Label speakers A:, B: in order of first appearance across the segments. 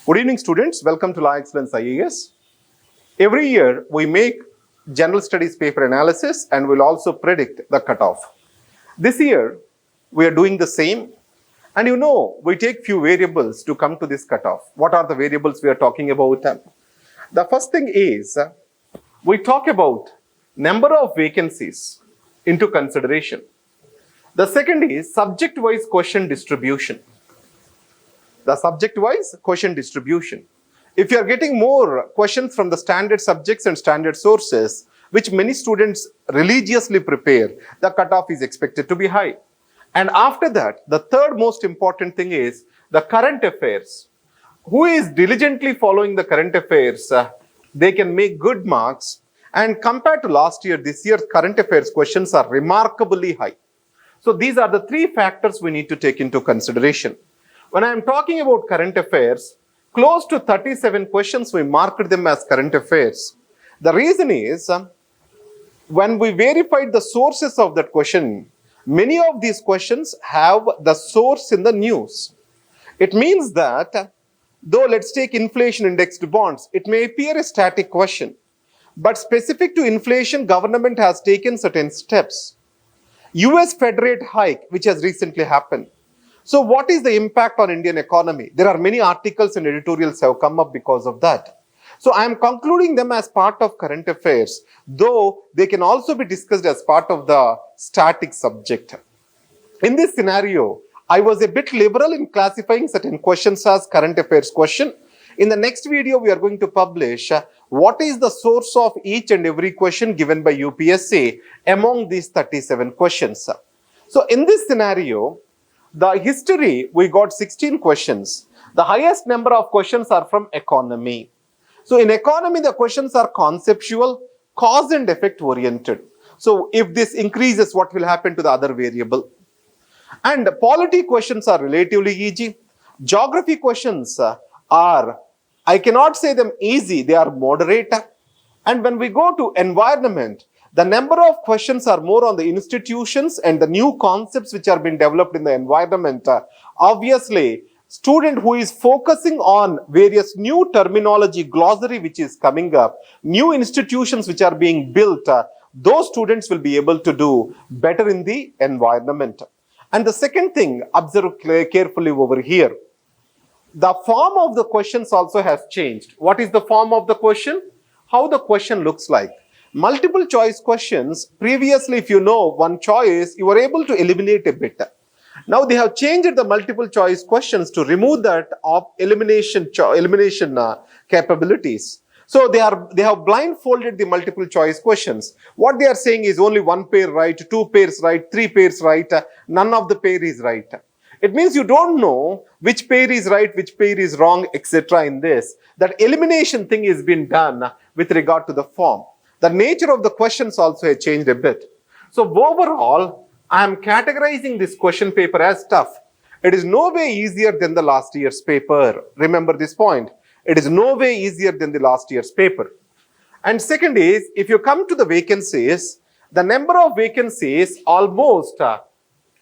A: Good evening, students. Welcome to Excellence IAS. Every year, we make general studies paper analysis and we'll also predict the cutoff. This year, we are doing the same. And we take few variables to come to this cutoff. What are the variables we are talking about? The first thing is, we talk about number of vacancies into consideration. The second is subject-wise question distribution. The subject-wise question distribution. If you are getting more questions from the standard subjects and standard sources, which many students religiously prepare, the cutoff is expected to be high. And after that, the third most important thing is the current affairs. Who is diligently following the current affairs, they can make good marks. And compared to last year, this year's current affairs questions are remarkably high. So these are the three factors we need to take into consideration. When I am talking about current affairs, close to 37 questions we marked them as current affairs. The reason is, when we verified the sources of that question, many of these questions have the source in the news. It means that, though let's take inflation indexed bonds, it may appear a static question, but specific to inflation, government has taken certain steps. US Fed rate hike, which has recently happened. So what is the impact on Indian economy? There are many articles and editorials have come up because of that. So I am concluding them as part of current affairs, though they can also be discussed as part of the static subject. In this scenario, I was a bit liberal in classifying certain questions as current affairs question. In the next video, we are going to publish what is the source of each and every question given by UPSC among these 37 questions. So in this scenario, the history, we got 16 questions. The highest number of questions are from economy. So in economy, the questions are conceptual, cause and effect oriented. So if this increases, what will happen to the other variable? And polity questions are relatively easy. Geography questions are, I cannot say them easy, they are moderate. And when we go to environment, the number of questions are more on the institutions and the new concepts which are being developed in the environment. Obviously, student who is focusing on various new terminology, glossary which is coming up, new institutions which are being built, those students will be able to do better in the environment. And the second thing, observe carefully over here. The form of the questions also has changed. What is the form of the question? How the question looks like. Multiple choice questions, previously if you know one choice, you were able to eliminate a bit. Now they have changed the multiple choice questions to remove that of elimination capabilities. So they have blindfolded the multiple choice questions. What they are saying is only one pair right, two pairs right, three pairs right, none of the pair is right. It means you don't know which pair is right, which pair is wrong, etc. in this. That elimination thing is being done with regard to the form. The nature of the questions also has changed a bit. So overall, I am categorizing this question paper as tough. It is no way easier than the last year's paper. Remember this point. It is no way easier than the last year's paper. And second is, if you come to the vacancies, the number of vacancies almost,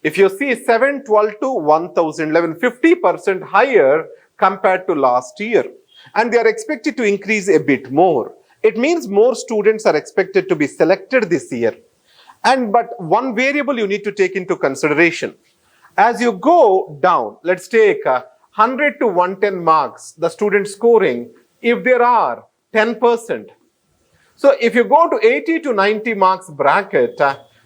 A: if you see 712 to 1011, 50% higher compared to last year. And they are expected to increase a bit more. It means more students are expected to be selected this year. But one variable you need to take into consideration. As you go down, let's take 100 to 110 marks, the student scoring, if there are 10%. So if you go to 80 to 90 marks bracket,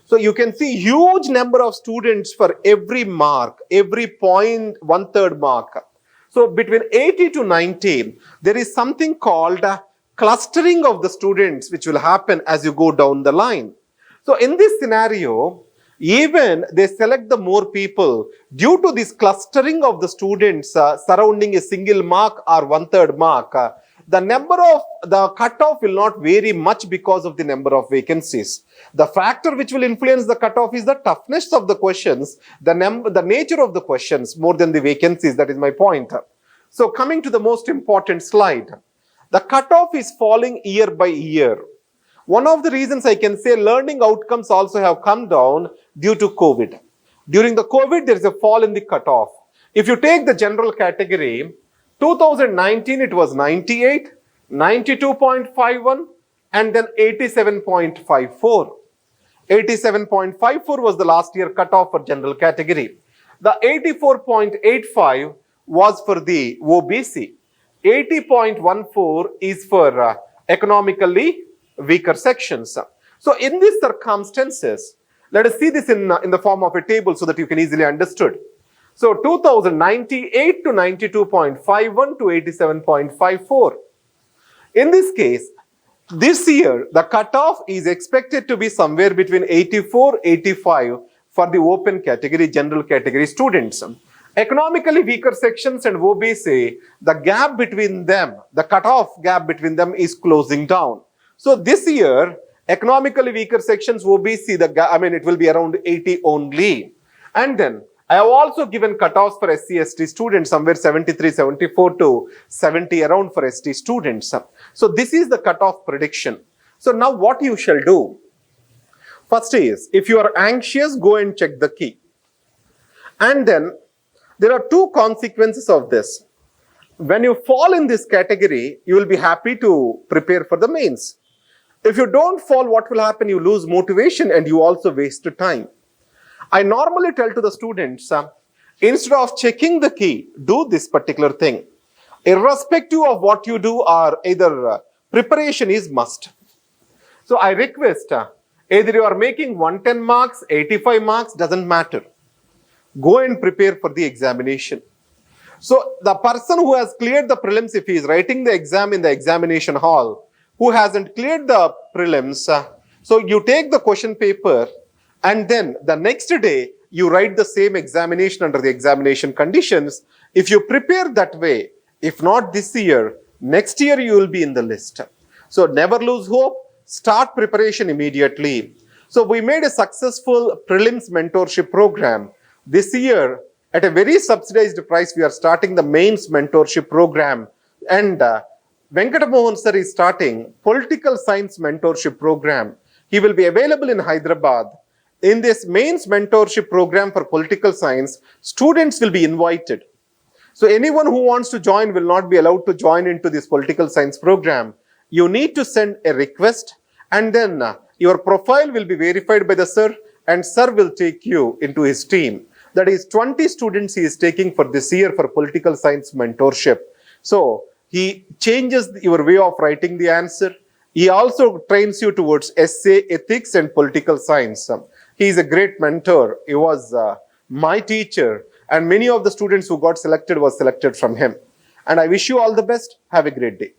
A: so you can see huge number of students for every mark, every point, 1/3 mark. So between 80 to 90, there is something called clustering of the students which will happen as you go down the line. So in this scenario, even they select the more people due to this clustering of the students surrounding a single mark or 1/3 mark, the number of the cutoff will not vary much because of the number of vacancies. The factor which will influence the cutoff is the toughness of the questions, the nature of the questions more than the vacancies. That is my point. So coming to the most important slide. The cutoff is falling year by year. One of the reasons I can say learning outcomes also have come down due to COVID. During the COVID, there is a fall in the cutoff. If you take the general category, 2019 it was 98, 92.51, and then 87.54. 87.54 was the last year cutoff for general category. The 84.85 was for the OBC. 80.14 is for economically weaker sections. So in these circumstances, let us see this in the form of a table so that you can easily understood. So 2098 to 92.51 to 87.54. In this case, this year, the cutoff is expected to be somewhere between 84, 85 for the open category, general category students. Economically weaker sections and OBC, the gap between them, the cutoff gap between them is closing down. So this year, economically weaker sections, OBC, the gap, it will be around 80 only. And then, I have also given cutoffs for SC/ST students, somewhere 73, 74 to 70 around for ST students. So this is the cutoff prediction. So now what you shall do? First is, if you are anxious, go and check the key. And then, there are two consequences of this. When you fall in this category, you will be happy to prepare for the mains. If you don't fall, what will happen? You lose motivation and you also waste time. I normally tell to the students, instead of checking the key, do this particular thing. Irrespective of what you do, or either preparation is must. So I request, either you are making 110 marks, 85 marks, doesn't matter. Go and prepare for the examination. So the person who has cleared the prelims, if he is writing the exam in the examination hall, who hasn't cleared the prelims, so you take the question paper, and then the next day, you write the same examination under the examination conditions. If you prepare that way, if not this year, next year you will be in the list. So never lose hope, start preparation immediately. So we made a successful prelims mentorship program. This year, at a very subsidized price, we are starting the mains mentorship program. And Venkata Mohan sir is starting political science mentorship program. He will be available in Hyderabad. In this mains mentorship program for political science, students will be invited. So anyone who wants to join will not be allowed to join into this political science program. You need to send a request, and then your profile will be verified by the sir, and sir will take you into his team. That is 20 students he is taking for this year for political science mentorship. So he changes your way of writing the answer. He also trains you towards essay, ethics, and political science. He is a great mentor. He was my teacher, and many of the students who got selected was selected from him. And I wish you all the best. Have a great day.